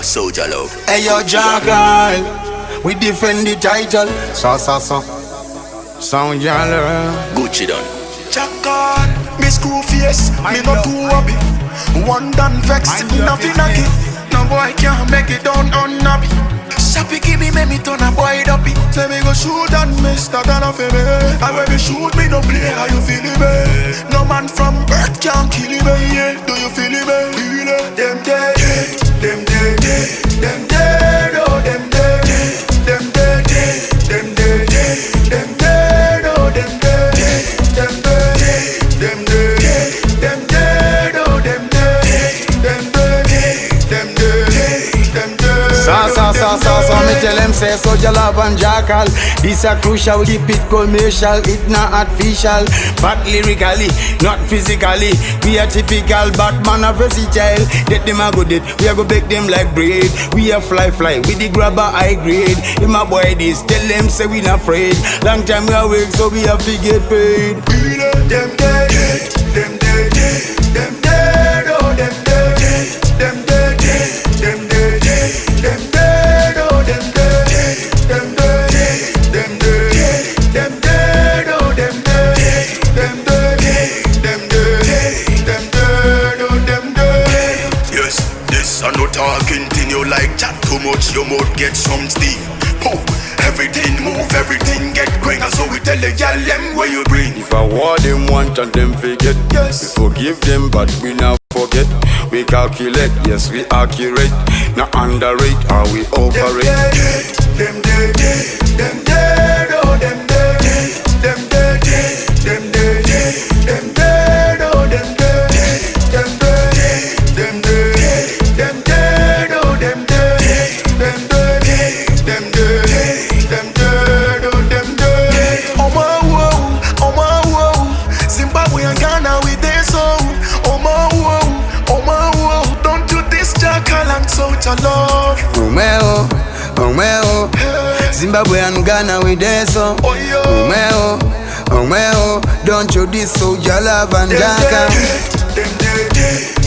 soldier love. Hey yo, Jahkar, we defend the title. So. Sound y'all. Gucci done. Jahkar, me screw face, me not too happy. One done vexed, nothing a give. No boy can't make it down unhappy. Sappy give me, make me turn a boy duppy. Say me go shoot and miss, that enough for me. And when me shoot, me no play, how you feeling me? No man from birth can kill me, yeah. Do you feel me? Feel it? Them dead, them dead, them dead, oh them dead, them dead, them dead, them dead, oh them dead, them dead, them dead, them dead, oh them dead, them dead, them dead, them dead. So me tell them say soldier love and Jahkar. This a crucial, keep it commercial, it not artificial. But lyrically, not physically. We are typical, Batman a versatile. Let them a go dead, we a go bake them like bread. We a fly, with the grabber high grade. In my boy this, tell them say we not afraid. Long time we awake, so we have to get paid. Them dead, them dead, them dead, oh them dead, them dead, them dead, them dead, oh them dead, them dead, them dead, them dead, oh them dead, them dead, them dead, them dead, oh them dead. Yes, this I no talking thing. You like chat too much, your mouth get some steam. Oh, everything move, everything get going. So we tell the y'all them where you bring. If I war them want and them forget, Yes. we forgive them but we not forget. We calculate, yes we accurate. Not underrate how we operate. Them dead, them dead, oh them dead, them dead, them dead, them dead, oh them dead, them dead, them dead, them dead, oh them dead, them dead, them dead, them dead, oh them dead. Oh my whoa, Zimbabwe and Ghana with their song. Oh my whoa, don't do this Jahkar and soldier love. Romeo, Zimbabwe and Ghana with their song. Romeo, don't you this soldier love and Jahkar. Them dead,